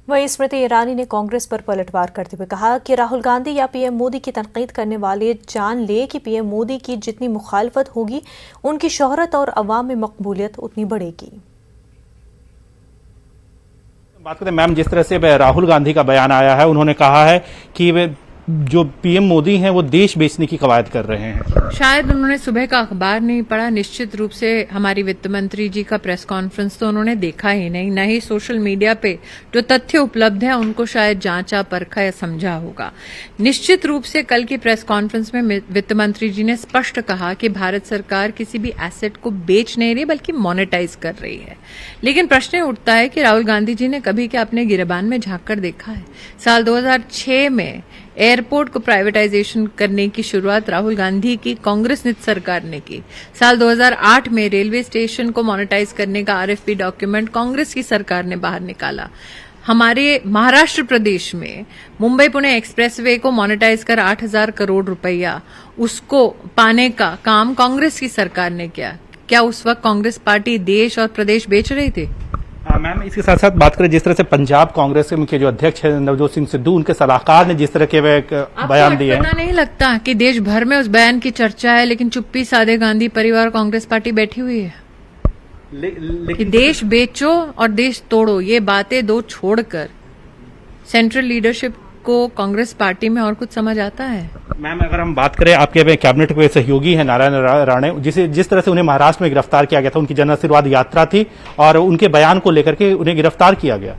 वहीं स्मृति ईरानी ने कांग्रेस पर पलटवार करते हुए कहा कि राहुल गांधी या पीएम मोदी की तनकीद करने वाले जान ले कि पीएम मोदी की जितनी मुखालफत होगी उनकी शोहरत और अवाम में मकबूलियत उतनी बढ़ेगी। बात करते हैं मैम, जिस तरह से राहुल गांधी का बयान आया है, उन्होंने कहा है कि वे जो पीएम मोदी हैं वो देश बेचने की कवायद कर रहे हैं। शायद उन्होंने सुबह का अखबार नहीं पढ़ा। निश्चित रूप से हमारी वित्त मंत्री जी का प्रेस कॉन्फ्रेंस तो उन्होंने देखा ही नहीं, न ही सोशल मीडिया पे जो तथ्य उपलब्ध है उनको शायद जांचा परखा या समझा होगा। निश्चित रूप से कल की प्रेस कॉन्फ्रेंस में वित्त मंत्री जी ने स्पष्ट कहा कि भारत सरकार किसी भी एसेट को बेच नहीं रही बल्कि मोनेटाइज कर रही है। लेकिन प्रश्न उठता है कि राहुल गांधी जी ने कभी क्या अपने गिरबान में झांक कर देखा है? साल 2006 में एयरपोर्ट को प्राइवेटाइजेशन करने की शुरुआत राहुल गांधी की कांग्रेस नित सरकार ने की। साल 2008 में रेलवे स्टेशन को मोनेटाइज करने का आरएफपी डॉक्यूमेंट कांग्रेस की सरकार ने बाहर निकाला। हमारे महाराष्ट्र प्रदेश में मुंबई पुणे एक्सप्रेसवे को मोनेटाइज कर 8,000 करोड़ रुपया उसको पाने का काम कांग्रेस की सरकार ने किया। क्या उस वक्त कांग्रेस पार्टी देश और प्रदेश बेच रही थी? मैम, इसके साथ साथ बात करें जिस तरह से पंजाब कांग्रेस के जो अध्यक्ष है नवजोत सिंह सिद्धू, उनके सलाहकार ने जिस तरह के बयान दिए हैं, पता नहीं लगता कि देश भर में उस बयान की चर्चा है लेकिन चुप्पी साधे गांधी परिवार कांग्रेस पार्टी बैठी हुई है। लेकिन देश बेचो और देश तोड़ो ये बातें दो छोड़कर सेंट्रल लीडरशिप को कांग्रेस पार्टी में और कुछ समझ आता है? मैम, अगर हम बात करें, आपके कैबिनेट के सहयोगी हैं नारायण राणे, जिस तरह से उन्हें महाराष्ट्र में गिरफ्तार किया गया था, उनकी जन आशीर्वाद यात्रा थी और उनके बयान को लेकर के उन्हें गिरफ्तार किया गया।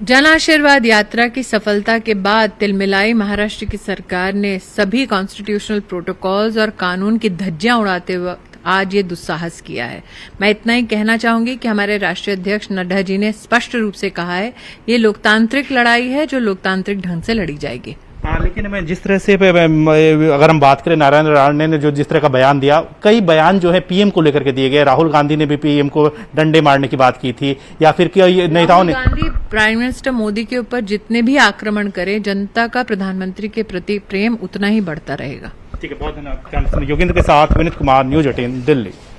जन आशीर्वाद यात्रा की सफलता के बाद तिलमिलाई महाराष्ट्र की सरकार ने सभी कॉन्स्टिट्यूशनल प्रोटोकॉल्स और कानून की धज्जियां उड़ाते वक्त आज ये दुस्साहस किया है। मैं इतना ही कहना चाहूंगी कि हमारे राष्ट्रीय अध्यक्ष नड्डा जी ने स्पष्ट रूप से कहा है ये लोकतांत्रिक लड़ाई है जो लोकतांत्रिक ढंग से लड़ी जाएगी। लेकिन मैं जिस तरह से अगर हम बात करें, नारायण राणे ने जो जिस तरह का बयान दिया, कई बयान जो है पीएम को लेकर के दिए गए। राहुल गांधी ने भी पीएम को डंडे मारने की बात की थी, या फिर कई नेताओं ने। गांधी प्राइम मिनिस्टर मोदी के ऊपर जितने भी आक्रमण करे, जनता का प्रधानमंत्री के प्रति प्रेम उतना ही बढ़ता रहेगा। ठीक है, बहुत धन्यवाद। योगेंद्र के साथ विनीत कुमार, न्यूज 18 दिल्ली।